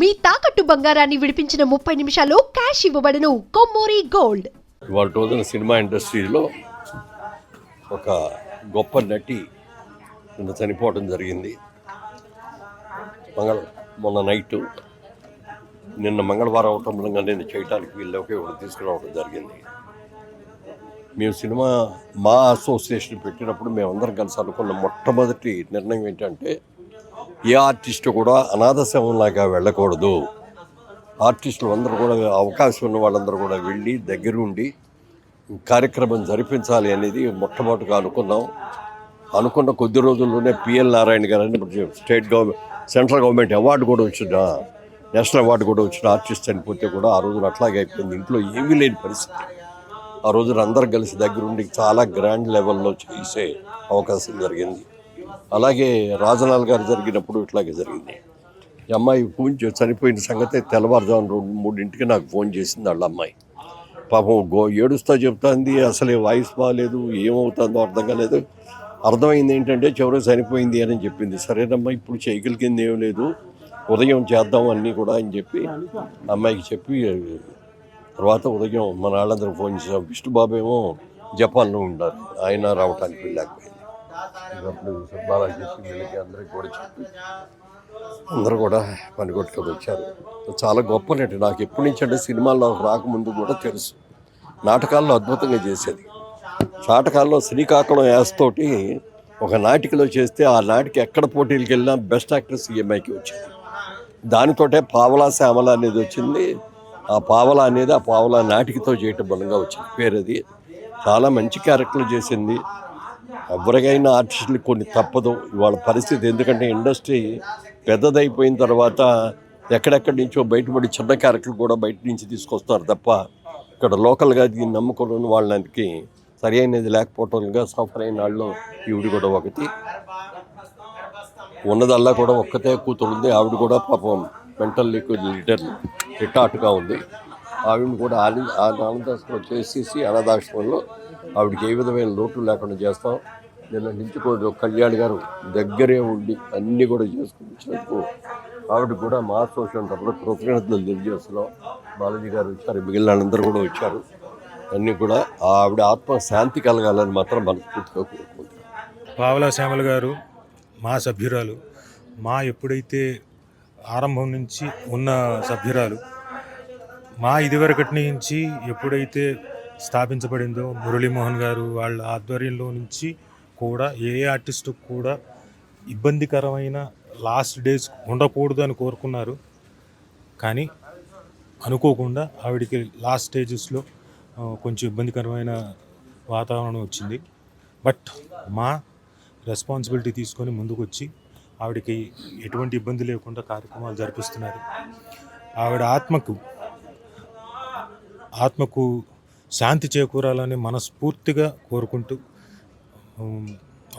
మీ తాకట్టు బంగారాన్ని విడిపించిన 30 నిమిషాల్లో క్యాష్ ఇవ్వబడును. కొమ్మూరి గోల్డ్. ఇవాళ రోజున సినిమా ఇండస్ట్రీలో ఒక గొప్ప నటి నిన్న చనిపోవడం జరిగింది. మొన్న నైటు నిన్న మంగళవారం అవటం వల్ల నేను చేయడానికి వీళ్ళకి ఒకటి తీసుకురావడం జరిగింది. మేము సినిమా మా అసోసియేషన్ పెట్టినప్పుడు మేమందరం కలిసి అనుకున్న మొట్టమొదటి నిర్ణయం ఏంటంటే ఏ ఆర్టిస్టు కూడా అనాథ శవంలాగా వెళ్ళకూడదు. ఆర్టిస్టులు అందరూ కూడా అవకాశం ఉన్న వాళ్ళందరూ కూడా వెళ్ళి దగ్గరుండి కార్యక్రమం జరిపించాలి అనేది మొట్టమొదటిగా అనుకున్న కొద్ది రోజుల్లోనే పిఎల్ నారాయణ గారు state government central government award కూడా వచ్చిన నేషనల్ అవార్డు కూడా వచ్చిన ఆర్టిస్ట్ చనిపోతే కూడా ఆ రోజున అట్లాగే అయిపోయింది. ఇంట్లో ఏమీ లేని పరిస్థితి. ఆ రోజున అందరు కలిసి దగ్గరుండి చాలా గ్రాండ్ లెవెల్లో చేసే అవకాశం జరిగింది. అలాగే రాజనాల్ గారు జరిగినప్పుడు ఇట్లాగే జరిగింది. ఈ అమ్మాయి ఫోన్ చనిపోయిన సంగతి తెల్లవారుజామున 2-3 నాకు ఫోన్ చేసింది వాళ్ళ అమ్మాయి. పాపం ఏడుస్తా చెప్తాంది. అసలే వాయిస్ బాగాలేదు, ఏమవుతుందో అర్థం కాలేదు. అర్థమైంది ఏంటంటే చివరికి చనిపోయింది అని చెప్పింది. సరేనమ్మా ఇప్పుడు చేయగలిగింది ఏం లేదు, ఉదయం చేద్దాం అన్నీ కూడా అని చెప్పి అమ్మాయికి చెప్పి తర్వాత ఉదయం మన వాళ్ళందరూ ఫోన్ చేసాం. విష్ణుబాబు ఏమో జపాన్లో ఉన్నారు, ఆయన రావడానికి వెళ్ళలేకపోయింది. అప్పుడు బాలాజీ వీళ్ళకి అందరికి కూడా చెప్పి అందరూ కూడా పని కొట్టుకొని వచ్చారు. చాలా గొప్ప నటి. నాకు ఎప్పటి నుంచి అంటే సినిమాల్లో రాకముందు కూడా తెలుసు. నాటకాల్లో అద్భుతంగా చేసేది. నాటకాల్లో శ్రీకాకుళం యాస్తోటి ఒక నాటికలో చేస్తే ఆ నాటికి ఎక్కడ పోటీలకు వెళ్ళినా బెస్ట్ యాక్ట్రెస్ ఈఎంఐకి వచ్చింది. దానితోటే పావలా శ్యామల అనేది వచ్చింది. ఆ పావలా నాటికతో చేయటం బలంగా వచ్చింది పేరు. అది చాలా మంచి క్యారెక్టర్లు చేసింది. ఎవరికైనా ఆర్టిస్టులు కొన్ని తప్పదు ఇవాళ పరిస్థితి. ఎందుకంటే ఇండస్ట్రీ పెద్దదైపోయిన తర్వాత ఎక్కడెక్కడి నుంచో బయటపడి చిన్న క్యారెక్టర్లు కూడా బయట నుంచి తీసుకొస్తారు తప్ప ఇక్కడ లోకల్గా దీన్ని నమ్ముకున్న వాళ్ళకి సరి అయినది లేకపోవటంగా సఫర్ అయిన వాళ్ళు ఈవిడ కూడా ఒకటి. ఉన్నదల్లా కూడా ఒక్కతే కూతురుంది. ఆవిడ కూడా పాపం మెంటల్ రిటార్ట్గా ఉంది. ఆవిడని కూడా అనాథాశ్రమం చేసేసి అనాథాశ్రమంలో ఆవిడకి ఏ విధమైన లోటు లేకుండా చేస్తాం. నిన్న నుంచి కూడా కళ్యాణ్ గారు దగ్గరే ఉండి అన్నీ కూడా చేసుకుని వచ్చినందుకు ఆవిడ కూడా మా అసోసియేషన్ తరఫున కృతజ్ఞతలు తెలియజేస్తున్నాం. బాలాజీ గారు వచ్చారు, మిగిలిన వాళ్ళందరూ కూడా వచ్చారు. అన్నీ కూడా ఆవిడ ఆత్మ శాంతి కలగాలని మాత్రం మనస్ఫూర్తిగా కోరుకుంటున్నాం. పావలా శ్యామల గారు మా సభ్యురాలు, మా ఎప్పుడైతే ఆరంభం నుంచి ఉన్న సభ్యురాలు, మా ఇదివరకటి నుంచి ఎప్పుడైతే స్థాపించబడిందో మురళీమోహన్ గారు వాళ్ళ ఆధ్వర్యంలో నుంచి కూడా ఏ ఆర్టిస్టు కూడా ఇబ్బందికరమైన లాస్ట్ డేస్ ఉండకూడదు అని కోరుకున్నారు. కానీ అనుకోకుండా ఆవిడికి లాస్ట్ స్టేజెస్లో కొంచెం ఇబ్బందికరమైన వాతావరణం వచ్చింది. బట్ మా రెస్పాన్సిబిలిటీ తీసుకొని ముందుకు వచ్చి ఆవిడకి ఎటువంటి ఇబ్బంది లేకుండా కార్యక్రమాలు జరిపిస్తున్నారు. ఆవిడ ఆత్మకు శాంతి చేకూరాలని మనస్ఫూర్తిగా కోరుకుంటూ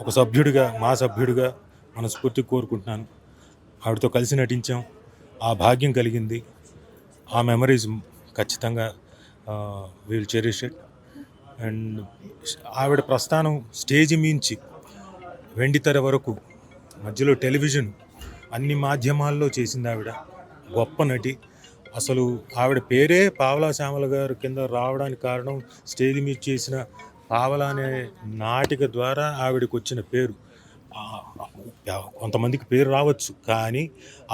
ఒక సభ్యుడిగా, మా సభ్యుడిగా మనస్ఫూర్తిగా కోరుకుంటున్నాను. ఆవిడతో కలిసి నటించాం, ఆ భాగ్యం కలిగింది. ఆ మెమరీస్ ఖచ్చితంగా వీల్ చెరిష్ ఇట్. అండ్ ఆవిడ ప్రస్థానం స్టేజ్ మించి వెండితెర వరకు, మధ్యలో టెలివిజన్, అన్ని మాధ్యమాల్లో చేసింది ఆవిడ. గొప్ప నటి. అసలు ఆవిడ పేరే పావలా శ్యామల గారు కింద రావడానికి కారణం స్టేజ్ మీద చేసిన పావలా అనే నాటిక ద్వారా ఆవిడకి వచ్చిన పేరు. కొంతమందికి పేరు రావచ్చు, కానీ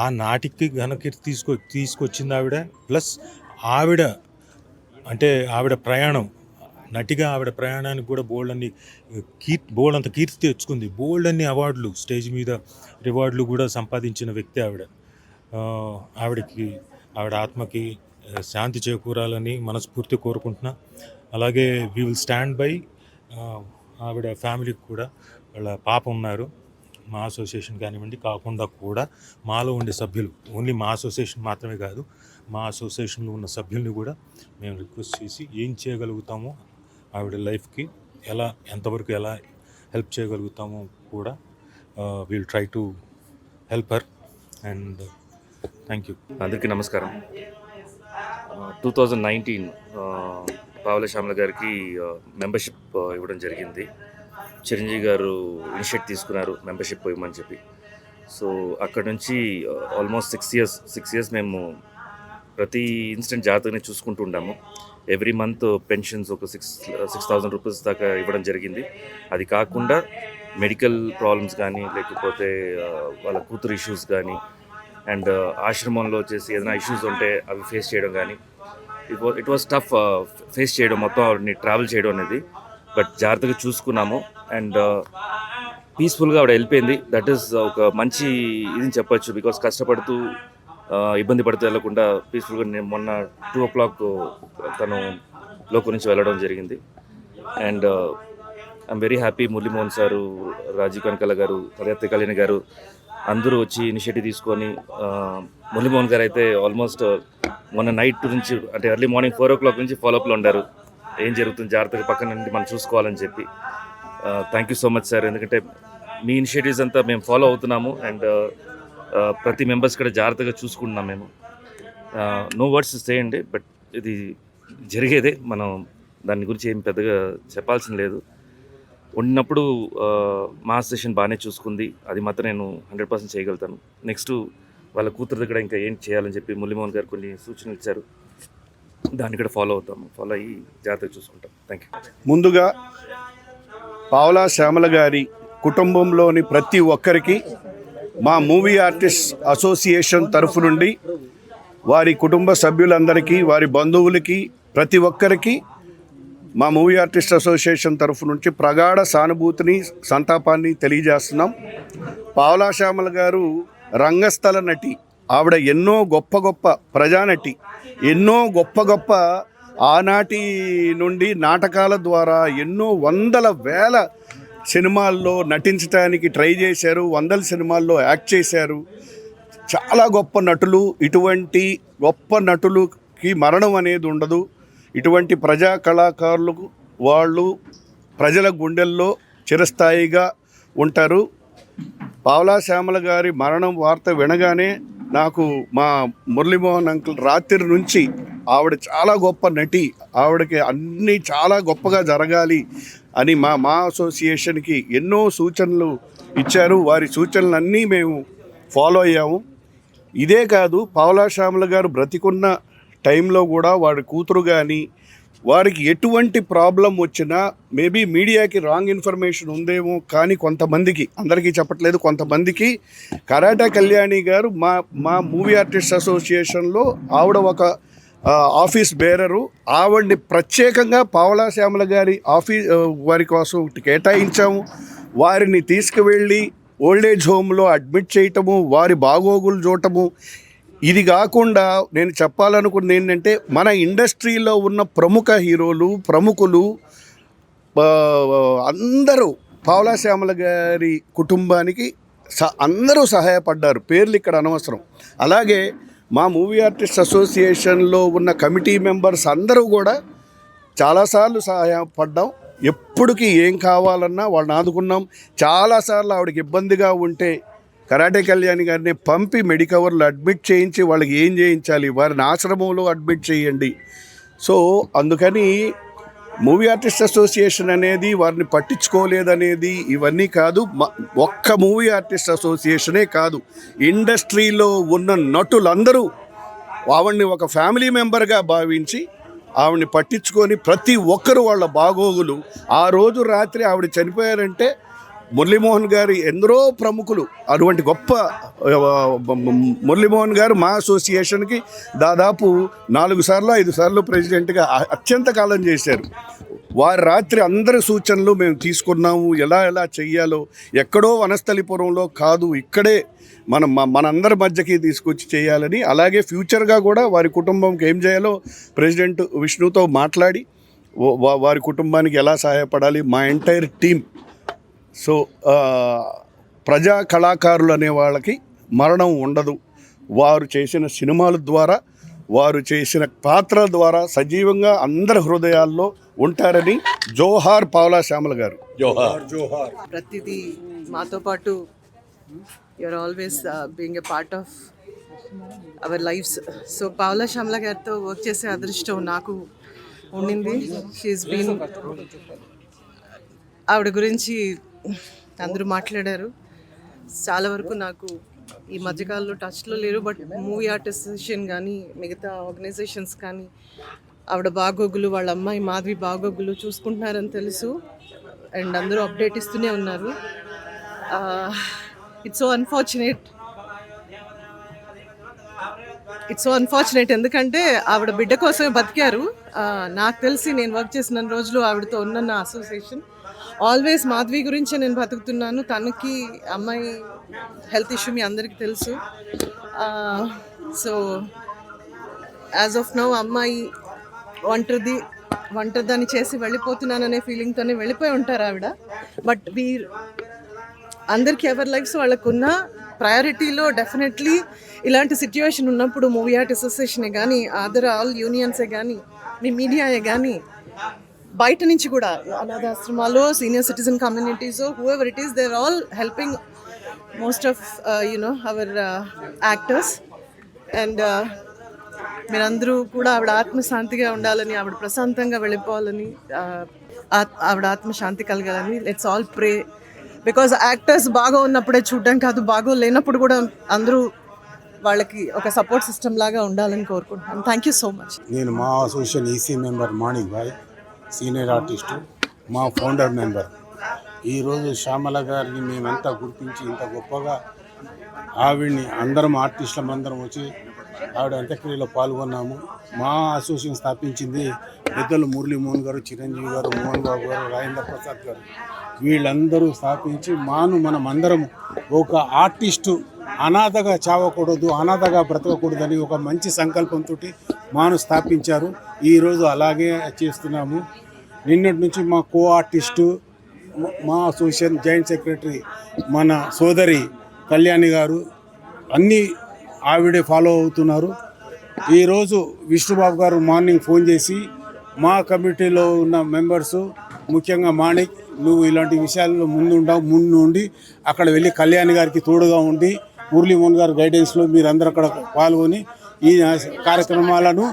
ఆ నాటికి ఘనకీర్తి తీసుకొచ్చింది ఆవిడ. ప్లస్ ఆవిడ ప్రయాణం, నటిగా ఆవిడ ప్రయాణానికి కూడా బోల్డంత కీర్తి తెచ్చుకుంది. బోల్డన్ని అవార్డులు, స్టేజ్ మీద రివార్డులు కూడా సంపాదించిన వ్యక్తి ఆవిడ. ఆవిడ ఆత్మకి శాంతి చేకూరాలని మనస్ఫూర్తి కోరుకుంటున్నా. అలాగే వీ విల్ స్టాండ్ బై ఆవిడ ఫ్యామిలీకి కూడా. వాళ్ళ పాప ఉన్నారు. మా అసోసియేషన్ కానివ్వండి కాకుండా కూడా మాలో ఉండే సభ్యులు, ఓన్లీ మా అసోసియేషన్ మాత్రమే కాదు, మా అసోసియేషన్లో ఉన్న సభ్యుల్ని కూడా మేము రిక్వెస్ట్ చేసి ఏం చేయగలుగుతామో ఆవిడ లైఫ్కి ఎంతవరకు ఎలా హెల్ప్ చేయగలుగుతామో కూడా will try to help her. And thank you. అందరికీ నమస్కారం. 2019 పావలా శ్యామల గారికి మెంబర్షిప్ ఇవ్వడం జరిగింది. చిరంజీవి గారు ఇనిషియేట్ తీసుకున్నారు మెంబర్షిప్ ఇవ్వమని చెప్పి. సో అక్కడ నుంచి ఆల్మోస్ట్ 6 years మేము ప్రతి ఇన్స్టెంట్ జాగ్రత్తగానే చూసుకుంటూ ఉన్నాము. ఎవ్రీ మంత్ పెన్షన్స్ ఒక 6,000 రూపీస్ దాకా ఇవ్వడం జరిగింది. అది కాకుండా మెడికల్ ప్రాబ్లమ్స్ కానీ, లేకపోతే వాళ్ళ కూతురు ఇష్యూస్ కానీ, అండ్ ఆశ్రమంలో వచ్చేసి ఏదైనా ఇష్యూస్ ఉంటే అవి ఫేస్ చేయడం కానీ, ఇట్ వాస్ టఫ్ ఫేస్ చేయడం, మొత్తం ఆవిడని ట్రావెల్ చేయడం అనేది. బట్ జాగ్రత్తగా చూసుకున్నాము అండ్ పీస్ఫుల్గా ఆవిడ వెళ్ళిపోయింది. దట్ ఈస్ ఒక మంచి ఇది చెప్పొచ్చు. బికాస్ కష్టపడుతూ ఇబ్బంది పడుతూ వెళ్ళకుండా పీస్ఫుల్గా మొన్న 2 o'clock తను లోకు నుంచి వెళ్ళడం జరిగింది. And I'm very happy. Muralimohan sir, Rajeev Kanakala గారు, కళ్యాణి కళ్యాణి గారు అందరూ వచ్చి ఇనిషియేటివ్ తీసుకొని, మురళీమోహన్ గారు అయితే ఆల్మోస్ట్ మొన్న నైట్ నుంచి అంటే ఎర్లీ మార్నింగ్ 4 o'clock నుంచి ఫాలోఅప్లో ఉండారు. ఏం జరుగుతుంది జాగ్రత్తగా పక్కన నుండి మనం చూసుకోవాలని చెప్పి. Thank you so much sir. ఎందుకంటే మీ ఇనిషియేటివ్స్ అంతా మేము ఫాలో అవుతున్నాము అండ్ ప్రతి మెంబర్స్ కూడా జాగ్రత్తగా చూసుకుంటున్నాం మేము. నో వర్డ్స్ చేయండి, బట్ ఇది జరిగేదే. మనం దాని గురించి ఏం పెద్దగా చెప్పాల్సిన లేదు. ఉన్నప్పుడు మా సెషన్ బాగానే చూసుకుంది. అది మాత్రం నేను 100% చేయగలుగుతాను. నెక్స్ట్ వాళ్ళ కూతురు దగ్గర ఇంకా ఏం చేయాలని చెప్పి మురళీమోహన్ గారు కొన్ని సూచనలు ఇచ్చారు. దాన్ని కూడా ఫాలో అయ్యి జాగ్రత్తగా చూసుకుంటాం. Thank you. ముందుగా పావలా శ్యామల గారి కుటుంబంలోని ప్రతి ఒక్కరికి మా మూవీ ఆర్టిస్ట్ అసోసియేషన్ తరఫు నుండి వారి కుటుంబ సభ్యులందరికీ, వారి బంధువులకి, ప్రతి ఒక్కరికి మా మూవీ ఆర్టిస్ట్ అసోసియేషన్ తరఫు నుంచి ప్రగాఢ సానుభూతిని, సంతాపాన్ని తెలియజేస్తున్నాం. పావలా శ్యామల గారు రంగస్థల నటి. ఆవిడ ఎన్నో గొప్ప గొప్ప ప్రజానటి, ఎన్నో గొప్ప ఆనాటి నుండి నాటకాల ద్వారా ఎన్నో వందల వేల సినిమాల్లో నటించడానికి ట్రై చేశారు. వందల సినిమాల్లో యాక్ట్ చేశారు. చాలా గొప్ప నటులు. ఇటువంటి గొప్ప నటులకి మరణం అనేది ఉండదు. ఇటువంటి ప్రజా కళాకారులకు వాళ్ళు ప్రజల గుండెల్లో చిరస్థాయిగా ఉంటారు. పావలా శ్యామల గారి మరణం వార్త వినగానే నాకు మా మురళీమోహన్ అంకుల్ రాత్రి నుంచి ఆవిడ చాలా గొప్ప నటి, ఆవిడకి అన్నీ చాలా గొప్పగా జరగాలి అని మా అసోసియేషన్కి ఎన్నో సూచనలు ఇచ్చారు. వారి సూచనలన్నీ మేము ఫాలో అయ్యాము. ఇదే కాదు, పావలా శ్యామల గారు బ్రతికున్న టైంలో కూడా వాడి కూతురు కానీ వారికి ఎటువంటి ప్రాబ్లం వచ్చినా, మేబీ మీడియాకి రాంగ్ ఇన్ఫర్మేషన్ ఉందేమో కానీ కొంతమందికి, అందరికీ చెప్పట్లేదు, కొంతమందికి కరాటే కళ్యాణి గారు మా మూవీ ఆర్టిస్ట్ అసోసియేషన్లో ఆవిడ ఒక ఆఫీస్ బేరరు. ఆవిడ్ని ప్రత్యేకంగా పావలా శ్యామల గారి వారి కోసం కేటాయించాము. వారిని తీసుకువెళ్ళి ఓల్డేజ్ హోమ్లో అడ్మిట్ చేయటము, వారి బాగోగులు చూడటము. ఇది కాకుండా నేను చెప్పాలనుకున్నది ఏంటంటే, మన ఇండస్ట్రీలో ఉన్న ప్రముఖ హీరోలు, ప్రముఖులు అందరూ పావలా శ్యామల గారి కుటుంబానికి అందరూ సహాయపడ్డారు. పేర్లు ఇక్కడ అనవసరం. అలాగే మా మూవీ ఆర్టిస్ట్ అసోసియేషన్లో ఉన్న కమిటీ మెంబర్స్ అందరూ కూడా చాలాసార్లు సహాయపడ్డాం. ఎప్పటికీ ఏం కావాలన్నా వాళ్ళని ఆదుకున్నాం. చాలాసార్లు ఆవిడకి ఇబ్బందిగా ఉంటే కరాటే కళ్యాణి గారిని పంపి మెడికవర్లో అడ్మిట్ చేయించి వాళ్ళకి ఏం చేయించాలి, వారిని ఆశ్రమంలో అడ్మిట్ చేయండి. సో అందుకని మూవీ ఆర్టిస్ట్ అసోసియేషన్ అనేది వారిని పట్టించుకోలేదనేది ఇవన్నీ కాదు. ఒక్క మూవీ ఆర్టిస్ట్ అసోసియేషనే కాదు, ఇండస్ట్రీలో ఉన్న నటులందరూ ఆవిడ్ని ఒక ఫ్యామిలీ మెంబర్గా భావించి ఆవిడ్ని పట్టించుకొని ప్రతి ఒక్కరు వాళ్ళ బాగోగులు. ఆ రోజు రాత్రి ఆవిడ చనిపోయారంటే మురళీమోహన్ గారు ఎందరో ప్రముఖులు, అటువంటి గొప్ప మురళీమోహన్ గారు మా అసోసియేషన్కి దాదాపు 4 సార్లు 5 సార్లు ప్రెసిడెంట్గా అత్యంత కాలం చేశారు. వారి రాత్రి అందరి సూచనలు మేము తీసుకున్నాము. ఎలా చెయ్యాలో, ఎక్కడో వనస్థలిపురంలో కాదు, ఇక్కడే మనందరి మధ్యకి తీసుకొచ్చి చేయాలని. అలాగే ఫ్యూచర్గా కూడా వారి కుటుంబంకి ఏం చేయాలో ప్రెసిడెంట్ విష్ణుతో మాట్లాడి వారి కుటుంబానికి ఎలా సహాయపడాలి, మా ఎంటైర్ టీం. సో ప్రజా కళాకారులు అనే వాళ్ళకి మరణం ఉండదు. వారు చేసిన సినిమాల ద్వారా, వారు చేసిన పాత్రల ద్వారా సజీవంగా అందరి హృదయాల్లో ఉంటారని. జోహార్ పావలా శ్యామల గారు. జోహార్. ప్రతిదీ మాతో పాటు you are always being a part of our lives. So Pavala Shyamala గారితో వర్క్ చేసే అదృష్టం నాకు ఉండింది. షీఈస్ బీన్, ఆవిడ గురించి అందరూ మాట్లాడారు. చాలా వరకు నాకు ఈ మధ్యకాలంలో టచ్లో లేరు, బట్ మూవీ ఆర్టిస్ట్ అసోసియేషన్ కానీ మిగతా ఆర్గనైజేషన్స్ కానీ ఆవిడ బాగోగులు, వాళ్ళ అమ్మాయి మాధవి బాగోగులు చూసుకుంటున్నారని తెలుసు. అండ్ అందరూ అప్డేట్ ఇస్తూనే ఉన్నారు. ఇట్స్ సో అన్ఫార్చునేట్ ఎందుకంటే ఆవిడ బిడ్డ కోసమే బతికారు. నాకు తెలిసి నేను వర్క్ చేసిన రోజులు ఆవిడతో ఉన్న నా అసోసియేషన్ ఆల్వేస్ మాధవి గురించే నేను బతుకుతున్నాను. తనకి అమ్మాయి హెల్త్ ఇష్యూ మీ అందరికీ తెలుసు. సో యాజ్ ఆఫ్ నౌ అమ్మాయి ఒంటరిదాన్ని చేసి వెళ్ళిపోతున్నాననే ఫీలింగ్తోనే వెళ్ళిపోయి ఉంటారు ఆవిడ. బట్ అందరికీ ఎవరి లైఫ్స్ వాళ్ళకున్న ప్రయారిటీలో డెఫినెట్లీ ఇలాంటి సిచ్యువేషన్ ఉన్నప్పుడు మూవీ ఆర్ట్ అసోసియేషనే కానీ, అదర్ ఆల్ యూనియన్సే కానీ, మీ మీడియాయే కానీ, బయట నుంచి కూడా అనాథాశ్రమాలు, senior citizen communities, whoever it is, they are all helping most of our actors. And మీరందరూ కూడా ఆవిడ ఆత్మశాంతిగా ఉండాలని, ఆవిడ ప్రశాంతంగా వెళ్ళిపోవాలని, ఆవిడ ఆత్మశాంతి కలగాలని let's all pray. Because actors బాగా ఉన్నప్పుడే చూడడం కాదు, బాగా లేనప్పుడు కూడా అందరూ వాళ్ళకి ఒక సపోర్ట్ సిస్టమ్ లాగా ఉండాలని కోరుకుంటున్నాను. Thank you so much. నేను మా అసోసియేషన్ ఈసీ మెంబర్ మాణిక్ భాయ్, సీనియర్ ఆర్టిస్టు, మా ఫౌండర్ మెంబర్. ఈరోజు శ్యామల గారిని మేమంతా గుర్తించి ఇంత గొప్పగా ఆవిడ్ని అందరం ఆర్టిస్టులం అందరం వచ్చి ఆవిడ అంత్యక్రియలో పాల్గొన్నాము. మా అసోసియేషన్ స్థాపించింది పెద్దలు మురళీ మోహన్ గారు, చిరంజీవి గారు, మోహన్ బాబు గారు, రాజేంద్ర ప్రసాద్ గారు. వీళ్ళందరూ స్థాపించి మనం అందరం ఒక ఆర్టిస్టు అనాథగా చావకూడదు, అనాథగా బ్రతకకూడదని ఒక మంచి సంకల్పంతో మాను స్థాపించారు. ఈరోజు అలాగే చేస్తున్నాము. నిన్నటి నుంచి మా కో ఆర్టిస్టు, మా అసోసియేషన్ జాయింట్ సెక్రటరీ మన సోదరి కళ్యాణి గారు అన్నీ ఆవిడే ఫాలో అవుతున్నారు. ఈరోజు విష్ణుబాబు గారు మార్నింగ్ ఫోన్ చేసి మా కమిటీలో ఉన్న మెంబర్సు, ముఖ్యంగా మాణిక్, నువ్వు ఇలాంటి విషయాల్లో ముందు ఉండి అక్కడ వెళ్ళి కళ్యాణి గారికి తోడుగా ఉండి మురళీమోహన్ గారి గైడెన్స్లో మీరందరూ అక్కడ పాల్గొని ఈ కార్యక్రమాలను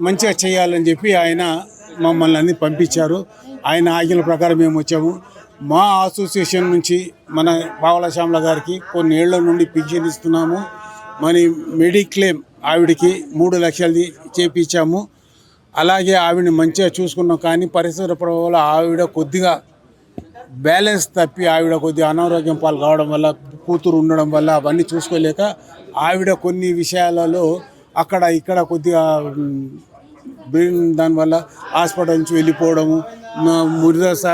మంచిగా చేయాలని చెప్పి ఆయన మమ్మల్ని అన్ని పంపించారు. ఆయన ఆజ్ఞల ప్రకారం మేము వచ్చాము. మా అసోసియేషన్ నుంచి మన పావలా శ్యామల గారికి కొన్ని ఏళ్ల నుండి పింఛన్ ఇస్తున్నాము. మరి మెడిక్లెయిమ్ ఆవిడికి 3 లక్షలది చేపించాము. అలాగే ఆవిడని మంచిగా చూసుకున్నాం. కానీ పరిసర ప్రభావాల ఆవిడ కొద్దిగా బ్యాలెన్స్ తప్పి ఆవిడ కొద్దిగా అనారోగ్యం పాలు కావడం వల్ల, కూతురు ఉండడం వల్ల అవన్నీ చూసుకోలేక ఆవిడ కొన్ని విషయాలలో అక్కడ ఇక్కడ కొద్దిగా దానివల్ల హాస్పిటల్ నుంచి వెళ్ళిపోవడము, మురిదాస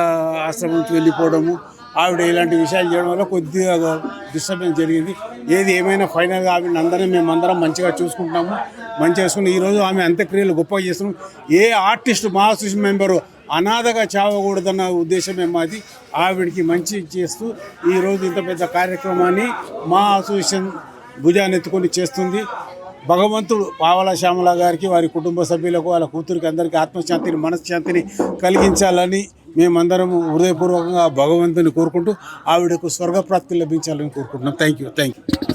ఆశ్రమం నుంచి వెళ్ళిపోవడము, ఆవిడ ఇలాంటి విషయాలు చేయడం వల్ల కొద్దిగా డిస్టర్బెన్స్ జరిగింది. ఏది ఏమైనా ఫైనల్గా ఆవిడని అందరం మేమందరం మంచిగా చూసుకుంటున్నాము. మంచిగా చేసుకుని ఈరోజు ఆమె అంత్యక్రియలు గొప్పగా చేస్తున్నాం. ఏ ఆర్టిస్ట్ మా అసోసియేషన్ మెంబరు అనాథగా చావకూడదన్న ఉద్దేశమే మాది. ఆవిడికి మంచి చేస్తూ ఈరోజు ఇంత పెద్ద కార్యక్రమాన్ని మా అసోసియేషన్ భుజానెత్తుకొని చేస్తుంది. భగవంతుడు పావలా శ్యామల గారికి, వారి కుటుంబ సభ్యులకు, వాళ్ళ కూతురికి అందరికీ ఆత్మశాంతిని, మనశ్శాంతిని కలిగించాలని మేమందరం హృదయపూర్వకంగా భగవంతుని కోరుకుంటూ ఆవిడకు స్వర్గప్రాప్తి లభించాలని కోరుకుంటున్నాం. Thank you.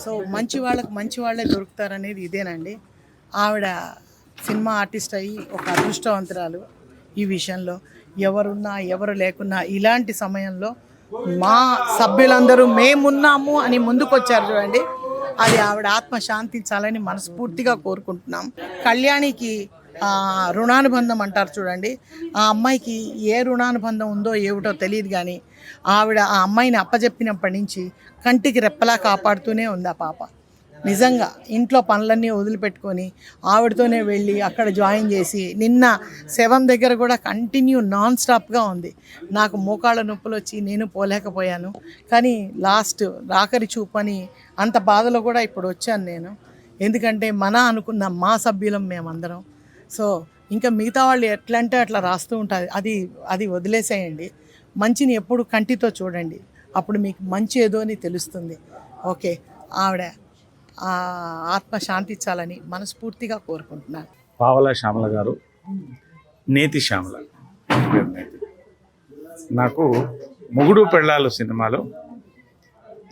సో మంచి వాళ్ళకు మంచి వాళ్ళే దొరుకుతారనేది ఇదేనండి. ఆవిడ సినిమా ఆర్టిస్ట్ అయ్యి ఒక అదృష్టవంతురాలు. ఈ విషయంలో ఎవరున్నా ఎవరు లేకున్నా ఇలాంటి సమయంలో మా సభ్యులందరూ మేమున్నాము అని ముందుకొచ్చారు చూడండి, అది ఆవిడ ఆత్మ శాంతించాలని మనస్ఫూర్తిగా కోరుకుంటున్నాం. కళ్యాణికి రుణానుబంధం అంటారు చూడండి, ఆ అమ్మాయికి ఏ రుణానుబంధం ఉందో ఏమిటో తెలియదు, కానీ ఆవిడ ఆ అమ్మాయిని అప్పచెప్పినప్పటి నుంచి కంటికి రెప్పలా కాపాడుతూనే ఉంది ఆ పాప. నిజంగా ఇంట్లో పనులన్నీ వదిలిపెట్టుకొని ఆవిడతోనే వెళ్ళి అక్కడ జాయిన్ చేసి, నిన్న శవం దగ్గర కూడా కంటిన్యూ నాన్ స్టాప్గా ఉంది. నాకు మోకాళ్ళ నొప్పులు వచ్చి నేను పోలేకపోయాను, కానీ లాస్ట్ రాకరి చూపని అంత బాధలో కూడా ఇప్పుడు వచ్చాను నేను. ఎందుకంటే అనుకున్న మా సభ్యులం మేమందరం. సో ఇంకా మిగతా వాళ్ళు ఎట్లా అంటే అట్లా రాస్తూ ఉంటుంది, అది వదిలేసేయండి. మంచిని ఎప్పుడు కంటితో చూడండి, అప్పుడు మీకు మంచి ఏదో అని తెలుస్తుంది. ఓకే, ఆవిడ ఆత్మ శాంతించాలని మనస్ఫూర్తిగా కోరుకుంటున్నాను. పావలా శ్యామల గారు, నేతి శ్యామల, నాకు మొగుడు పెళ్ళాలు సినిమాలో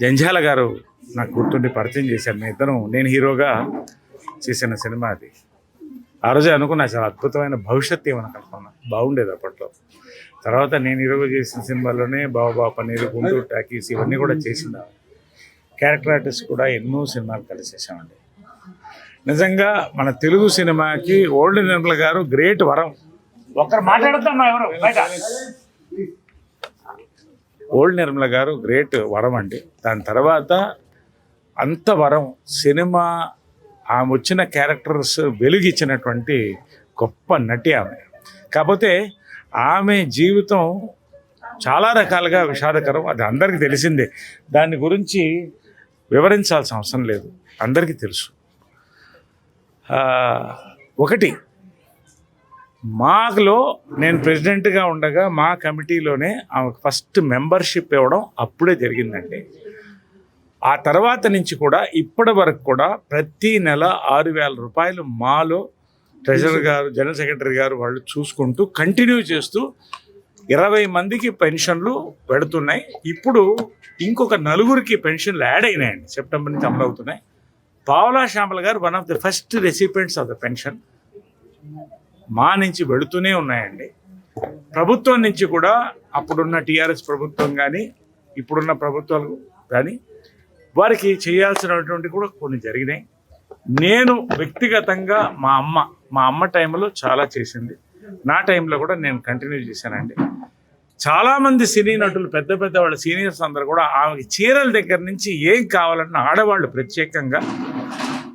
జంజాల గారు నాకు గుర్తుండి పరిచయం చేశారు. నేను హీరోగా చేసిన సినిమా అది. ఆ రోజే అనుకున్నా చాలా అద్భుతమైన భవిష్యత్తు ఏమని అనుకున్నా, బాగుండేది అప్పట్లో. తర్వాత నేను హీరోగా చేసిన సినిమాలోనే బాబా పన్నీరు, గుంటూరు టాకీస్ ఇవన్నీ కూడా చేసింది. క్యారెక్టర్ ఆర్టిస్ట్ కూడా ఎన్నో సినిమాలు కలిసేసామండి. నిజంగా మన తెలుగు సినిమాకి ఓల్డ్ నిర్మల గారు గ్రేట్ వరం. ఒక్కరు మాట్లాడుతున్నా ఎవరు బయట. ఓల్డ్ నిర్మల గారు గ్రేట్ వరం అండి. దాని తర్వాత అంత వరం సినిమా ఆమె వచ్చిన క్యారెక్టర్స్ వెలుగిచ్చినటువంటి గొప్ప నటి ఆమె. కాకపోతే ఆమె జీవితం చాలా రకాలుగా విషాదకరం, అది అందరికీ తెలిసిందే. దాని గురించి వివరించాల్సిన అవసరం లేదు, అందరికీ తెలుసు. ఒకటి, మాలో నేను ప్రెసిడెంట్గా ఉండగా మా కమిటీలోనే ఆమెకు ఫస్ట్ మెంబర్షిప్ ఇవ్వడం అప్పుడే జరిగిందండి. ఆ తర్వాత నుంచి కూడా ఇప్పటి వరకు కూడా ప్రతి నెల 6,000 రూపాయలు మాలో ట్రెజరర్ గారు, జనరల్ సెక్రటరీ గారు వాళ్ళు చూసుకుంటూ కంటిన్యూ చేస్తూ 20 మందికి పెన్షన్లు పెడుతున్నాయి. ఇప్పుడు ఇంకొక 4 పెన్షన్లు యాడ్ అయినాయండి, సెప్టెంబర్ నుంచి అమలు అవుతున్నాయి. పావలా శ్యామల గారు one of the first recipients of the pension మా నుంచి వెళుతూనే ఉన్నాయండి. ప్రభుత్వం నుంచి కూడా అప్పుడున్న టీఆర్ఎస్ ప్రభుత్వం కానీ ఇప్పుడున్న ప్రభుత్వాలు కానీ వారికి చేయాల్సినటువంటి కూడా కొన్ని జరిగినాయి. నేను వ్యక్తిగతంగా మా అమ్మ టైంలో చాలా చేసింది, నా టైంలో కూడా నేను కంటిన్యూ చేశానండి. చాలామంది సినీ నటులు పెద్ద పెద్ద వాళ్ళ సీనియర్స్ అందరూ కూడా ఆమెకి చీరల దగ్గర నుంచి ఏం కావాలన్న ఆడవాళ్ళు ప్రత్యేకంగా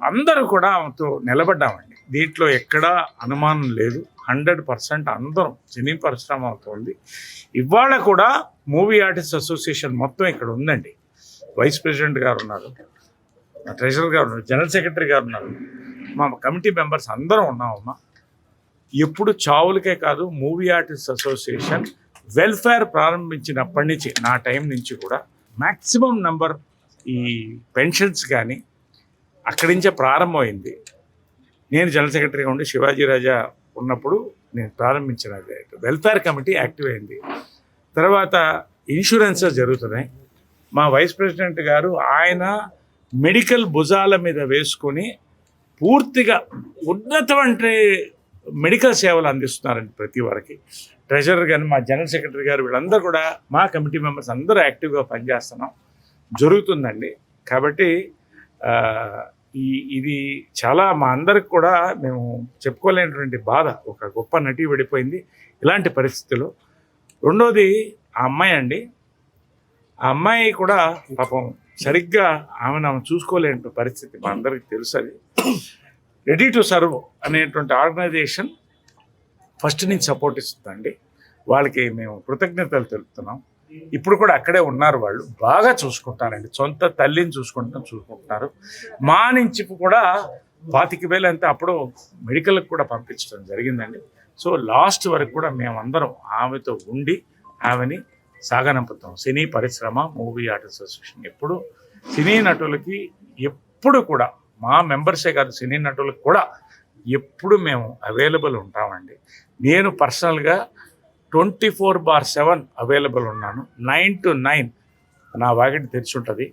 అందరూ కూడా ఆమెతో నిలబడ్డామండి. దీంట్లో ఎక్కడా అనుమానం లేదు. 100% అందరం సినీ పరిశ్రమ అవుతుంది. ఇవాళ కూడా మూవీ ఆర్టిస్ట్ అసోసియేషన్ మొత్తం ఇక్కడ ఉందండి. వైస్ ప్రెసిడెంట్ గారు ఉన్నారు, ట్రెజరర్ గారు ఉన్నారు, జనరల్ సెక్రటరీ గారు ఉన్నారు, మా కమిటీ మెంబర్స్ అందరం ఉన్నామమ్మా. ఎప్పుడు చావులకే కాదు, మూవీ ఆర్టిస్ట్ అసోసియేషన్ వెల్ఫేర్ ప్రారంభించినప్పటి నుంచి నా టైం నుంచి కూడా మ్యాక్సిమం నంబర్ ఈ పెన్షన్స్ కానీ అక్కడి నుంచే ప్రారంభమైంది. నేను జనరల్ సెక్రటరీగా ఉండి శివాజీ రాజా ఉన్నప్పుడు నేను ప్రారంభించిన వెల్ఫేర్ కమిటీ యాక్టివ్ అయింది. తర్వాత ఇన్సూరెన్సెస్ జరుగుతున్నాయి. మా వైస్ ప్రెసిడెంట్ గారు ఆయన మెడికల్ భుజాల మీద వేసుకొని పూర్తిగా ఉన్నతమైన మెడికల్ సేవలు అందిస్తున్నారండి ప్రతి వారికి. ట్రెజరర్ కానీ మా జనరల్ సెక్రటరీ గారు వీళ్ళందరూ కూడా మా కమిటీ మెంబర్స్ అందరూ యాక్టివ్గా పనిచేస్తున్నాం, జరుగుతుందండి. కాబట్టి ఇది చాలా మా అందరికి కూడా మేము చెప్పుకోలేనటువంటి బాధ. ఒక గొప్ప నటి విడిపోయింది ఇలాంటి పరిస్థితుల్లో. రెండోది ఆ అమ్మాయి అండి, ఆ అమ్మాయి కూడా పాపం సరిగ్గా ఆమె చూసుకోలేని పరిస్థితి మా అందరికీ తెలుసు. అది రెడీ టు సర్వ్ అనేటువంటి ఆర్గనైజేషన్ ఫస్ట్ నుంచి సపోర్ట్ ఇస్తుందండి. వాళ్ళకి మేము కృతజ్ఞతలు తెలుపుతున్నాం. ఇప్పుడు కూడా అక్కడే ఉన్నారు, వాళ్ళు బాగా చూసుకుంటారండి, సొంత తల్లిని చూసుకుంటున్నారు. మా నుంచి కూడా 25,000 అంతా అప్పుడు మెడికల్కి కూడా పంపించడం జరిగిందండి. సో లాస్ట్ వరకు కూడా మేమందరం ఆమెతో ఉండి ఆమెని సాగనంపుతాం. సినీ పరిశ్రమ, మూవీ ఆర్టిస్ట్ అసోసియేషన్ ఎప్పుడు సినీ నటులకి ఎప్పుడు కూడా, మా మెంబర్సే కాదు సినీ నటులకు కూడా ఎప్పుడు మేము అవైలబుల్ ఉంటామండి. నేను పర్సనల్గా 24/7 అవైలబుల్ ఉన్నాను. 9 to 9 నా వాకిటి తెరిచి ఉంటుంది.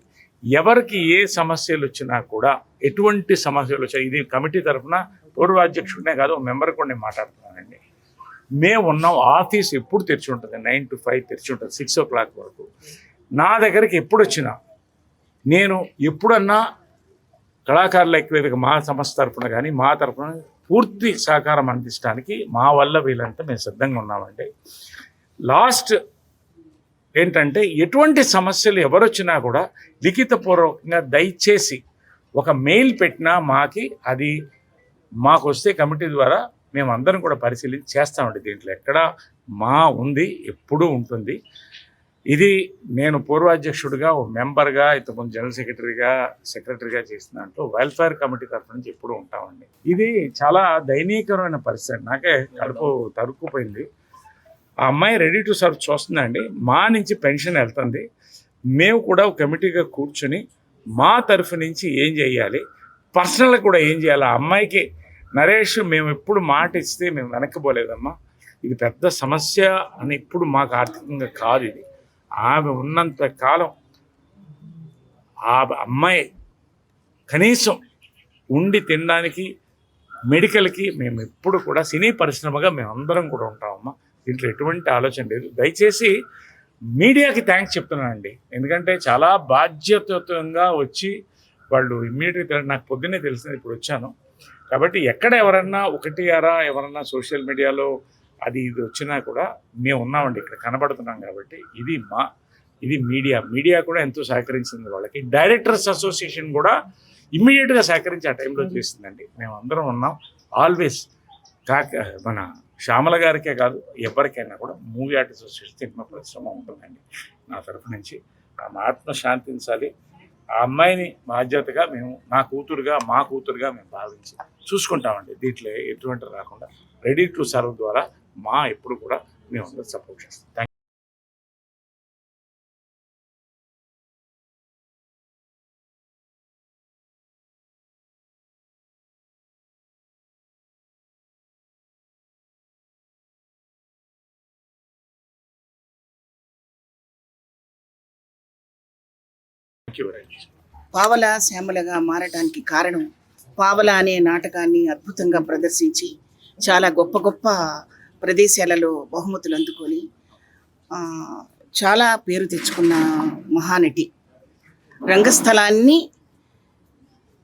ఎవరికి ఏ సమస్యలు వచ్చినా కూడా, ఎటువంటి సమస్యలు వచ్చినా, ఇది కమిటీ తరఫున పూర్వాధ్యక్షుడినే కాదు మెంబర్ కూడా నేను మాట్లాడుతున్నానండి. మేము ఉన్నాం, ఆఫీస్ ఎప్పుడు తెరిచి ఉంటుంది, 9 to 5 తెరిచి ఉంటుంది, 6 o'clock వరకు. నా దగ్గరికి ఎప్పుడు వచ్చినా నేను ఎప్పుడన్నా కళాకారుల ఐక్యవేదిక మా సంస్థ తరఫున కానీ మా తరఫున పూర్తి సహకారం అందించడానికి మా వల్ల వీళ్ళంతా మేము సిద్ధంగా ఉన్నామండి. లాస్ట్ ఏంటంటే, ఎటువంటి సమస్యలు ఎవరొచ్చినా కూడా లిఖితపూర్వకంగా దయచేసి ఒక మెయిల్ పెట్టినా అది మాకు వస్తే కమిటీ ద్వారా మేము అందరం కూడా పరిశీలించి చేస్తామండి. దీంట్లో ఎక్కడ మా ఉంది, ఎప్పుడూ ఉంటుంది. ఇది నేను పూర్వాధ్యక్షుడిగా, ఓ మెంబర్గా, ఇంతకుముందు జనరల్ సెక్రటరీగా చేసిన దాంట్లో వెల్ఫేర్ కమిటీ తరఫు నుంచి ఎప్పుడూ ఉంటామండి. ఇది చాలా దయనీయకరమైన పరిస్థితి. నాకే కడుపు తరుక్కుపోయింది. ఆ అమ్మాయి రెడీ టు సర్వ్ చూస్తుందండి, మా నుంచి పెన్షన్ వెళ్తుంది. మేము కూడా ఒక కమిటీగా కూర్చొని మా తరఫు నుంచి ఏం చేయాలి, పర్సనల్గా కూడా ఏం చేయాలి. ఆ అమ్మాయికి నరేష్ మేము ఎప్పుడు మాట ఇస్తే మేము వెనక్కిపోలేదమ్మా, ఇది పెద్ద సమస్య అని ఇప్పుడు మాకు ఆర్థికంగా కాదు. ఇది ఆమె ఉన్నంత కాలం ఆ అమ్మాయి కనీసం ఉండి తినడానికి, మెడికల్కి మేము ఎప్పుడు కూడా సినీ పరిశ్రమగా మేమందరం కూడా ఉంటామమ్మా. దీంట్లో ఎటువంటి ఆలోచన లేదు. దయచేసి మీడియాకి థ్యాంక్స్ చెప్తున్నానండి. ఎందుకంటే చాలా బాధ్యతయుతంగా వచ్చి వాళ్ళు ఇమ్మీడియట్గా నాకు పొద్దున్నే తెలిసింది, ఇప్పుడు వచ్చాను కాబట్టి ఎక్కడ ఎవరన్నా ఒకటి అరా ఎవరన్నా సోషల్ మీడియాలో అది ఇది వచ్చినా కూడా మేము ఉన్నామండి, ఇక్కడ కనబడుతున్నాం. కాబట్టి ఇది మీడియా కూడా ఎంతో సహకరించింది వాళ్ళకి. డైరెక్టర్స్ అసోసియేషన్ కూడా ఇమ్మీడియట్గా సహకరించి ఆ టైంలో చేసిందండి. మేము అందరం ఉన్నాం ఆల్వేస్. మన శ్యామల గారికే కాదు ఎవరికైనా కూడా మూవీ ఆర్టిస్ట్ అసోసియేషన్ సినిమా పరిశ్రమ ఉంటుందండి. నా తరఫు నుంచి ఆమె ఆత్మ శాంతించాలి. ఆ అమ్మాయిని బాధ్యతగా మేము మా కూతురుగా మేము భావించి చూసుకుంటామండి. దీంట్లో ఎటువంటి రాకుండా రెడీ టు సర్వ్ ద్వారా ఎప్పుడు కూడా మేము అందరూ సపోర్ట్ చేస్తాం. Thank you very much. పావలా శ్యామలగా మారడానికి కారణం పావలా అనే నాటకాన్ని అద్భుతంగా ప్రదర్శించి చాలా గొప్ప గొప్ప ప్రదేశాలలో బహుమతులు అందుకొని చాలా పేరు తెచ్చుకున్న మహానటి.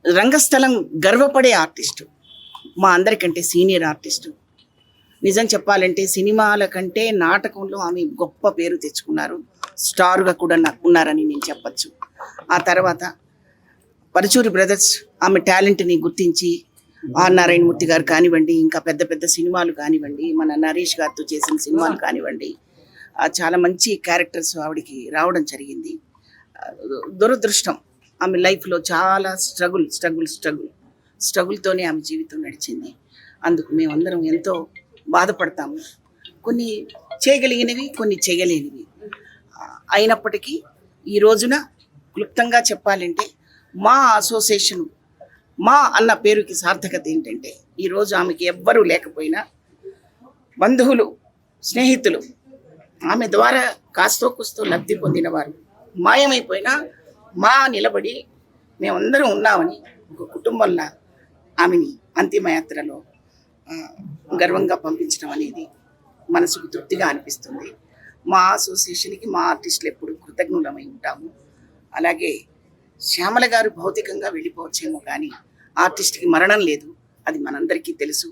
రంగస్థలం గర్వపడే ఆర్టిస్టు, మా అందరికంటే సీనియర్ ఆర్టిస్టు. నిజం చెప్పాలంటే సినిమాల కంటే నాటకంలో ఆమె గొప్ప పేరు తెచ్చుకున్నారు. స్టార్గా కూడా ఉన్నారని నేను చెప్పచ్చు. ఆ తర్వాత పరుచూరి బ్రదర్స్ ఆమె టాలెంట్ని గుర్తించి ఆర్ నారాయణమూర్తి గారు కానివ్వండి, ఇంకా పెద్ద పెద్ద సినిమాలు కానివ్వండి, మన నరేష్ గారితో చేసిన సినిమాలు కానివ్వండి, చాలా మంచి క్యారెక్టర్స్ ఆవిడికి రావడం జరిగింది. దురదృష్టం ఆమె లైఫ్లో చాలా స్ట్రగుల్తోనే ఆమె జీవితం నడిచింది. అందుకు మేమందరం ఎంతో బాధపడతాము. కొన్ని చేయగలిగినవి, కొన్ని చేయలేనివి అయినప్పటికీ ఈ రోజున క్లుప్తంగా చెప్పాలంటే మా అసోసియేషన్ అన్న పేరుకి సార్థకత ఏంటంటే ఈరోజు ఆమెకి ఎవ్వరూ లేకపోయినా బంధువులు, స్నేహితులు ఆమె ద్వారా కాస్తో కూస్తో లబ్ధి పొందిన వారు మాయమైపోయినా నిలబడి మేమందరం ఉన్నామని ఒక కుటుంబంలో ఆమెని అంతిమయాత్రలో గర్వంగా పంపించడం అనేది మనసుకు తృప్తిగా అనిపిస్తుంది. మా అసోసియేషన్కి మా ఆర్టిస్టులు ఎప్పుడు కృతజ్ఞులమై ఉంటాము. అలాగే శ్యామల గారు భౌతికంగా వెళ్ళిపోవచ్చేమో కానీ ఆర్టిస్ట్కి మరణం లేదు, అది మనందరికీ తెలుసు.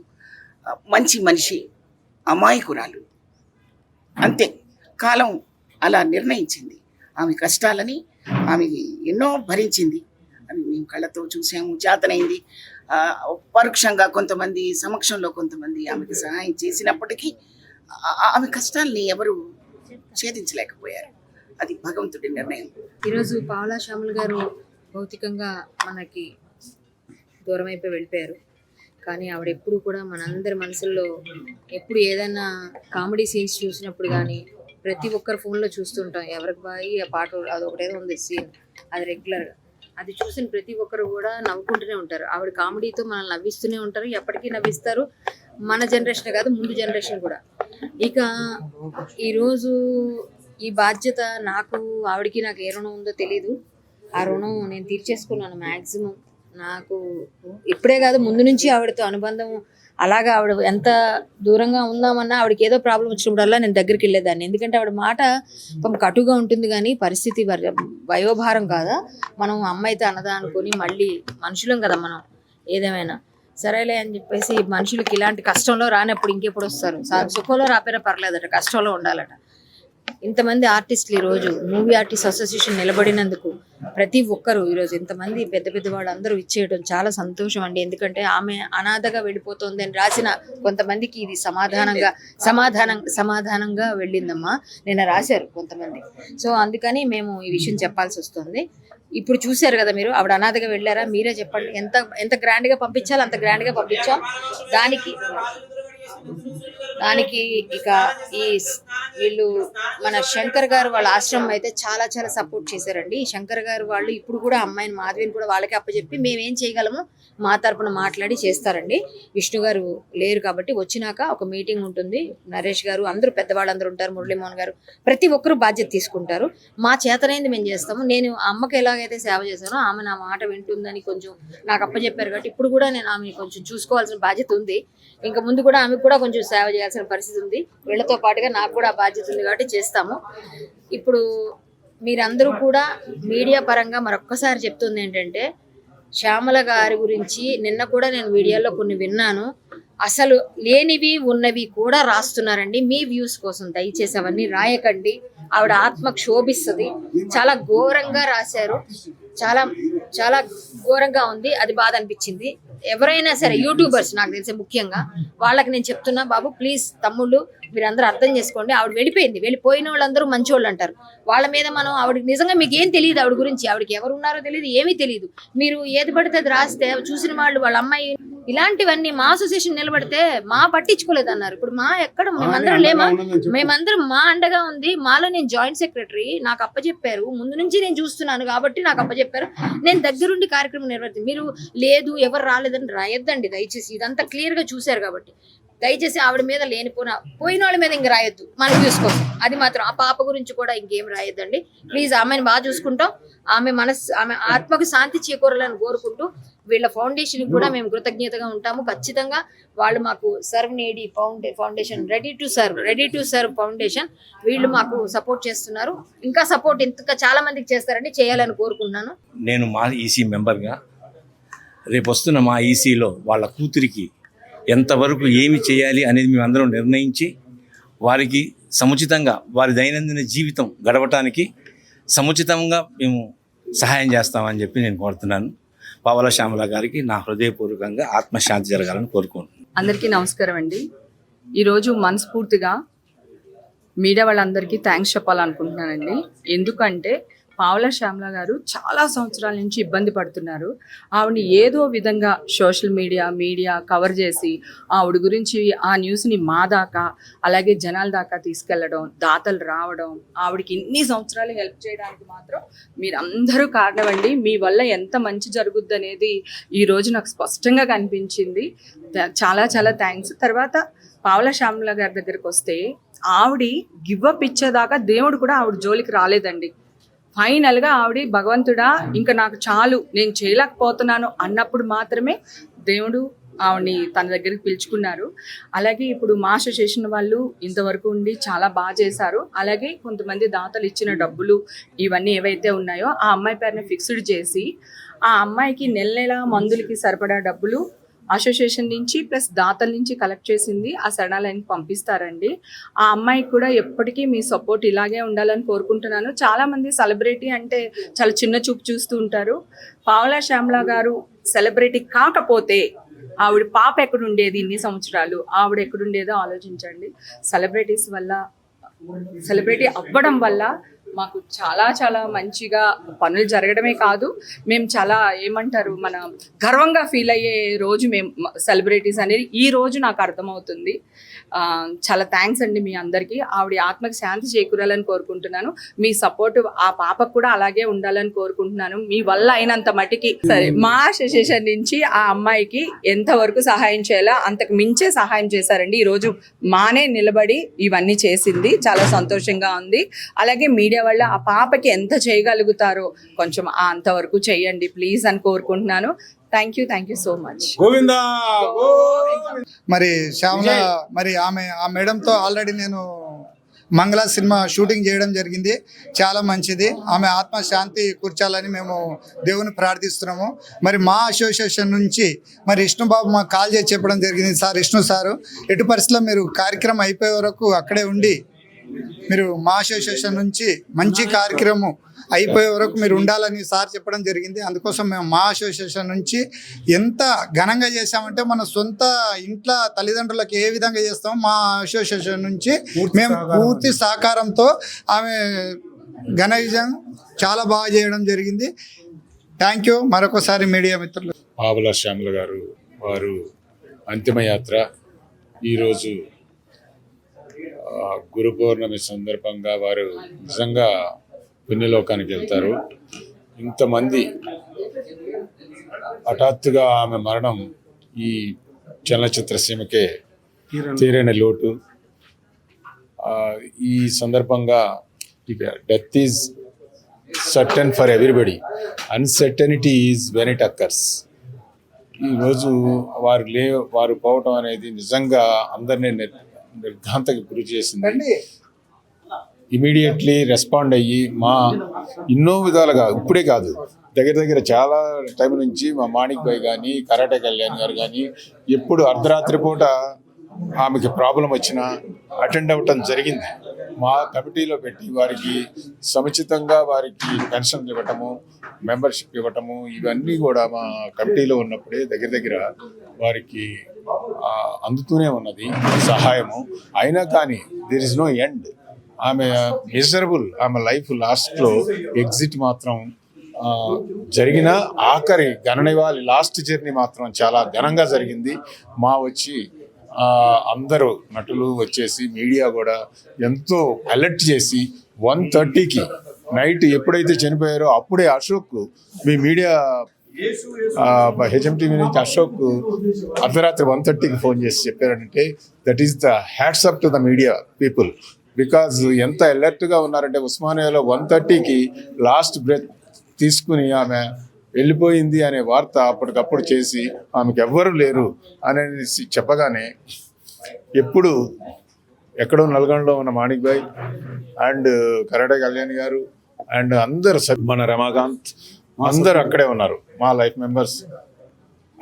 మంచి మనిషి, అమాయకురాలు, అంతే. కాలం అలా నిర్ణయించింది. ఆమె కష్టాలని ఆమె ఎన్నో భరించింది. అని మేము కళ్ళతో చూసాము, చేతనైంది. పరోక్షంగా కొంతమంది, సమక్షంలో కొంతమంది ఆమెకు సహాయం చేసినప్పటికీ ఆమె కష్టాలని ఎవరు ఛేదించలేకపోయారు. అది భగవంతుడి నిర్ణయం. ఈరోజు పావలా శ్యామల గారు భౌతికంగా మనకి దూరం అయిపోయి వెళ్ళిపోయారు. కానీ ఆవిడ ఎప్పుడు కూడా మనందరి మనసుల్లో ఎప్పుడు ఏదైనా కామెడీ సీన్స్ చూసినప్పుడు కానీ ప్రతి ఒక్కరు ఫోన్లో చూస్తుంటాం. ఎవరికి బాయి ఆ పాట అదొకటేదో ఉంది సీన్, అది రెగ్యులర్గా అది చూసిన ప్రతి ఒక్కరు కూడా నవ్వుకుంటూనే ఉంటారు. ఆవిడ కామెడీతో మనల్ని నవ్విస్తూనే ఉంటారు, ఎప్పటికీ నవ్విస్తారు. మన జనరేషన్ కాదు, ముందు జనరేషన్ కూడా. ఇక ఈరోజు ఈ బాధ్యత ఆవిడకి నాకు ఏ రుణం ఉందో తెలీదు. ఆ రుణం నేను తీర్చేసుకున్నాను మ్యాక్సిమం. నాకు ఇప్పుడే కాదు, ముందు నుంచి ఆవిడతో అనుబంధం. అలాగా ఆవిడ ఎంత దూరంగా ఉందామన్నా ఆవిడకి ఏదో ప్రాబ్లం వచ్చినప్పుడల్లా నేను దగ్గరికి వెళ్ళేదాన్ని. ఎందుకంటే ఆవిడ మాట కటుగా ఉంటుంది కానీ పరిస్థితి వయోభారం కాదా. మనం అమ్మాయితో అన్నదా అనుకొని మళ్ళీ మనుషులం కదా మనం, ఏదేమైనా సరేలే అని చెప్పేసి మనుషులకి ఇలాంటి కష్టంలో రానప్పుడు ఇంకెప్పుడు వస్తారు. సుఖంలో రాపోయినా పర్లేదట, కష్టంలో ఉండాలట. ఇంతమంది ఆర్టిస్టులు ఈరోజు మూవీ ఆర్టిస్ట్ అసోసియేషన్ నిలబడినందుకు ప్రతి ఒక్కరు ఈరోజు ఇంతమంది పెద్ద పెద్ద వాళ్ళు అందరూ ఇచ్చేయడం చాలా సంతోషం అండి. ఎందుకంటే ఆమె అనాథగా వెళ్ళిపోతుంది అని రాసిన కొంతమందికి ఇది సమాధానంగా వెళ్ళిందమ్మా నిన్న రాశారు కొంతమంది. సో అందుకని మేము ఈ విషయం చెప్పాల్సి వస్తుంది. ఇప్పుడు చూశారు కదా మీరు, ఆవిడ అనాథగా వెళ్ళారా? మీరే చెప్పండి. ఎంత గ్రాండ్గా పంపించాలో అంత గ్రాండ్గా పంపించాం. దానికి ఇక వీళ్ళు మన శంకర్ గారు వాళ్ళ ఆశ్రమం అయితే చాలా చాలా సపోర్ట్ చేశారండి. శంకర్ గారు వాళ్ళు ఇప్పుడు కూడా అమ్మాయిని మాధవిని కూడా వాళ్ళకి అప్పచెప్పి మేమేం చేయగలమో మా తరపున మాట్లాడి చేస్తారండి. విష్ణు గారు లేరు కాబట్టి వచ్చినాక ఒక మీటింగ్ ఉంటుంది. నరేష్ గారు అందరూ పెద్దవాళ్ళందరూ ఉంటారు, మురళీమోహన్ గారు, ప్రతి ఒక్కరూ బాధ్యత తీసుకుంటారు. మా చేతనైంది మేము చేస్తాము. నేను అమ్మకి ఎలాగైతే సేవ చేశానో ఆమె నా మాట వింటుందని కొంచెం నాకు అప్పచెప్పారు కాబట్టి ఇప్పుడు కూడా నేను ఆమె కొంచెం చూసుకోవాల్సిన బాధ్యత ఉంది. ఇంకా ముందు కూడా ఆమెకు కూడా కొంచెం సేవ చేయాల్సిన పరిస్థితి ఉంది. వీళ్ళతో పాటుగా నాకు కూడా ఆ బాధ్యత ఉంది కాబట్టి చేస్తాము. ఇప్పుడు మీరందరూ కూడా మీడియా పరంగా మరొక్కసారి చెప్తుంది ఏంటంటే, శ్యామల గారి గురించి నిన్న కూడా నేను మీడియాలో కొన్ని విన్నాను. అసలు లేనివి ఉన్నవి కూడా రాస్తున్నారండి మీ వ్యూస్ కోసం. దయచేసి అవన్నీ రాయకండి. ఆవిడ ఆత్మ క్షోభిస్తుంది. చాలా ఘోరంగా రాశారు. చాలా చాలా ఘోరంగా ఉంది. అది బాధ అనిపించింది. ఎవరైనా సరే యూట్యూబర్స్ నాకు తెలిసే ముఖ్యంగా వాళ్ళకి నేను చెప్తున్నా, బాబు ప్లీజ్ తమ్ముళ్ళు మీరందరూ అర్థం చేసుకోండి. ఆవిడ వెళ్ళిపోయింది. వెళ్ళిపోయిన వాళ్ళందరూ మంచి వాళ్ళు అంటారు. వాళ్ళ మీద మనం ఆవిడకి నిజంగా మీకు ఏం తెలియదు ఆవిడ గురించి, ఆవిడకి ఎవరు ఉన్నారో తెలియదు, ఏమీ తెలియదు. మీరు ఏది పడితే అది రాస్తే చూసిన వాళ్ళు వాళ్ళ అమ్మాయి ఇలాంటివన్నీ మా అసోసియేషన్ నిలబడితే మా పట్టించుకోలేదు అన్నారు. ఇప్పుడు మా ఎక్కడ మేమందరం లేమా? మేమందరం మా అండగా ఉంది. మాలో నేను జాయింట్ సెక్రటరీ, నాకు అప్పచెప్పారు. ముందు నుంచి నేను చూస్తున్నాను కాబట్టి నాకు అప్పచెప్పారు. నేను దగ్గరుండి కార్యక్రమం నిర్వర్తి. మీరు లేదు ఎవరు రాలేదని రాయొద్దండి దయచేసి. ఇదంతా క్లియర్ గా చూశారు కాబట్టి దయచేసి ఆవిడ మీద పోయిన వాళ్ళ మీద ఇంక రాయొద్దు. మనం చూసుకోండి. అది మాత్రం ఆ పాప గురించి కూడా ఇంకేం రాయొద్దండి ప్లీజ్. ఆమెను బాగా చూసుకుంటాం. ఆమె ఆత్మకు శాంతి చేకూరాలని కోరుకుంటూ వీళ్ళ ఫౌండేషన్ కూడా మేము కృతజ్ఞతగా ఉంటాము. ఖచ్చితంగా వాళ్ళు మాకు serve needy foundation ready to serve foundation వీళ్ళు మాకు సపోర్ట్ చేస్తున్నారు. ఇంకా సపోర్ట్ ఇంకా చాలా మందికి చేస్తారండి, చేయాలని కోరుకుంటున్నాను. నేను మా ఈసీ మెంబర్గా రేపు వస్తున్న మా ఈసీలో వాళ్ళ కూతురికి ఎంతవరకు ఏమి చేయాలి అనేది మేమందరం నిర్ణయించి వారికి సముచితంగా వారి దైనందిన జీవితం గడవటానికి సముచితంగా మేము సహాయం చేస్తామని చెప్పి నేను కోరుతున్నాను. పావలా శ్యామల గారికి నా హృదయపూర్వకంగా ఆత్మశాంతి జరగాలని కోరుకుంటున్నాను. అందరికీ నమస్కారం అండి. ఈరోజు మనస్ఫూర్తిగా మీడియా వాళ్ళందరికీ థ్యాంక్స్ చెప్పాలనుకుంటున్నానండి. ఎందుకంటే పావలా శ్యామల గారు చాలా సంవత్సరాల నుంచి ఇబ్బంది పడుతున్నారు. ఆవిడని ఏదో విధంగా సోషల్ మీడియా కవర్ చేసి ఆవిడ గురించి ఆ న్యూస్ని మా దాకా అలాగే జనాల దాకా తీసుకెళ్లడం, దాతలు రావడం, ఆవిడకి ఇన్ని సంవత్సరాలు హెల్ప్ చేయడానికి మాత్రం మీరందరూ కారణమండి. మీ వల్ల ఎంత మంచి జరుగుద్ది అనేది ఈరోజు నాకు స్పష్టంగా కనిపించింది. చాలా చాలా థ్యాంక్స్. తర్వాత పావలా శ్యామల గారి దగ్గరికి వస్తే ఆవిడ గివ్అప్ ఇచ్చేదాకా దేవుడు కూడా ఆవిడ జోలికి రాలేదండి. ఫైనల్గా ఆవిడ భగవంతుడా ఇంకా నాకు చాలు, నేను చేయలేకపోతున్నాను అన్నప్పుడు మాత్రమే దేవుడు ఆవిడని తన దగ్గరికి పిలుచుకున్నారు. అలాగే ఇప్పుడు మా అసోసియేషన్ వాళ్ళు ఇంతవరకు ఉండి చాలా బాగా చేశారు. అలాగే కొంతమంది దాతలు ఇచ్చిన డబ్బులు ఇవన్నీ ఏవైతే ఉన్నాయో ఆ అమ్మాయి పేరుని ఫిక్స్డ్ చేసి ఆ అమ్మాయికి నెల మందులకి సరిపడా డబ్బులు అసోసియేషన్ నుంచి ప్లస్ దాతల నుంచి కలెక్ట్ చేసింది ఆ శరణాలయానికి పంపిస్తారండి. ఆ అమ్మాయికి కూడా ఎప్పటికీ మీ సపోర్ట్ ఇలాగే ఉండాలని కోరుకుంటున్నాను. చాలామంది సెలబ్రిటీ అంటే చాలా చిన్న చూపు చూస్తూ ఉంటారు. పావలా శ్యామల గారు సెలబ్రిటీ కాకపోతే ఆవిడ పాప ఎక్కడుండేది ఇన్ని సంవత్సరాలు, ఆవిడ ఎక్కడుండేదో ఆలోచించండి. సెలబ్రిటీ అవ్వడం వల్ల మాకు చాలా చాలా మంచిగా పనులు జరగడమే కాదు, మేము చాలా మన గర్వంగా ఫీల్ అయ్యే రోజు మేము సెలబ్రిటీస్ అనేది ఈ రోజు నాకు అర్థమవుతుంది. చాలా థ్యాంక్స్ అండి మీ అందరికీ. ఆవిడ ఆత్మకి శాంతి చేకూరాలని కోరుకుంటున్నాను. మీ సపోర్ట్ ఆ పాపకు కూడా అలాగే ఉండాలని కోరుకుంటున్నాను. మీ వల్ల అయినంత మటుకి సరే మా అసోసియేషన్ నుంచి ఆ అమ్మాయికి ఎంతవరకు సహాయం చేయాలో అంతకు మించే సహాయం చేశారండి. ఈరోజు మానే నిలబడి ఇవన్నీ చేసింది, చాలా సంతోషంగా ఉంది. అలాగే మీడియా వల్ల ఆ పాపకి ఎంత చేయగలుగుతారో కొంచెం అంతవరకు చేయండి ప్లీజ్ అని కోరుకుంటున్నాను. Thank you so much. మరి శ్యామల ఆ మేడంతో ఆల్రెడీ నేను మంగళ సినిమా షూటింగ్ చేయడం జరిగింది. చాలా మంచిది. ఆమె ఆత్మశాంతి కూర్చాలని మేము దేవుని ప్రార్థిస్తున్నాము. మరి మా అసోసియేషన్ నుంచి మరి విష్ణుబాబు మాకు కాల్ చేసి చెప్పడం జరిగింది, సార్ విష్ణు సారు ఎటు పరిస్థితుల్లో మీరు కార్యక్రమం అయిపోయే వరకు అక్కడే ఉండి మీరు మా అసోసియేషన్ నుంచి మంచి కార్యక్రమం అయిపోయే వరకు మీరు ఉండాలని సార్ చెప్పడం జరిగింది. అందుకోసం మేము మా అసోసియేషన్ నుంచి ఎంత ఘనంగా చేసామంటే మన సొంత ఇంట్లో తల్లిదండ్రులకు ఏ విధంగా చేస్తామో మా అసోసియేషన్ నుంచి మేము పూర్తి సహకారంతో ఆమె ఘన విజయం చాలా బాగా చేయడం జరిగింది. Thank you. మరొకసారి మీడియా మిత్రులు. పావలా శ్యామల గారు వారు అంతిమయాత్ర ఈరోజు గురు పౌర్ణమి సందర్భంగా వారు నిజంగా పుణ్యలోకానికి వెళ్తారు. ఇంతమంది హఠాత్తుగా ఆమె మరణం ఈ చలనచిత్ర సీమకే తీరని లోటు. ఈ సందర్భంగా death is certain for everybody, uncertainty is when it occurs. ఈరోజు వారు పోవటం అనేది నిజంగా అందరినీ నిర్ఘాంతకి గురి చేసింది. ఇమీడియట్లీ రెస్పాండ్ అయ్యి మా ఎన్నో విధాలుగా, ఇప్పుడే కాదు, దగ్గర చాలా టైం నుంచి మా మాణిక్ భాయ్ కానీ, కరాటే కళ్యాణ్ గారు కానీ ఎప్పుడు అర్ధరాత్రి పూట ఆమెకి ప్రాబ్లం వచ్చినా అటెండ్ అవ్వటం జరిగింది. మా కమిటీలో పెట్టి వారికి సముచితంగా వారికి పెన్షన్లు ఇవ్వటము, మెంబర్షిప్ ఇవ్వటము, ఇవన్నీ కూడా మా కమిటీలో ఉన్నప్పుడే దగ్గర వారికి అందుతూనే ఉన్నది సహాయము. అయినా కానీ దేర్ ఇస్ నో ఎండ్. ఆమె మిజరబుల్, ఆమె లైఫ్ లాస్ట్లో ఎగ్జిట్ మాత్రం జరిగిన ఆఖరి గణనివ్వాలి లాస్ట్ జర్నీ మాత్రం చాలా ఘనంగా జరిగింది. వచ్చి అందరూ నటులు వచ్చేసి మీడియా కూడా ఎంతో అలర్ట్ చేసి 1:30కి నైట్ ఎప్పుడైతే చనిపోయారో అప్పుడే అశోక్, మీ మీడియా హెచ్ఎంటీవీ నుంచి అశోక్ అర్ధరాత్రి 1:30కి ఫోన్ చేసి చెప్పారంటే that is the hats up to the media people. Because ఎంత అలర్ట్గా ఉన్నారంటే ఉస్మానియాలో 1:30కి లాస్ట్ బ్రెత్ తీసుకుని ఆమె వెళ్ళిపోయింది అనే వార్త అప్పటికప్పుడు చేసి ఆమెకు ఎవ్వరూ లేరు అనేసి చెప్పగానే ఎప్పుడు ఎక్కడో నల్గొండలో ఉన్న మాణిక్ భాయ్ అండ్ కరాటే కళ్యాణ్ గారు అండ్ అందరు మన రమాకాంత్ అందరూ అక్కడే ఉన్నారు, మా లైఫ్ మెంబర్స్.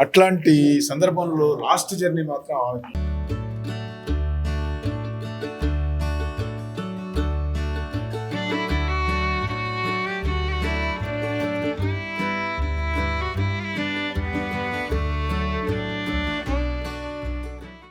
అట్లాంటి సందర్భంలో లాస్ట్ జర్నీ మాత్రం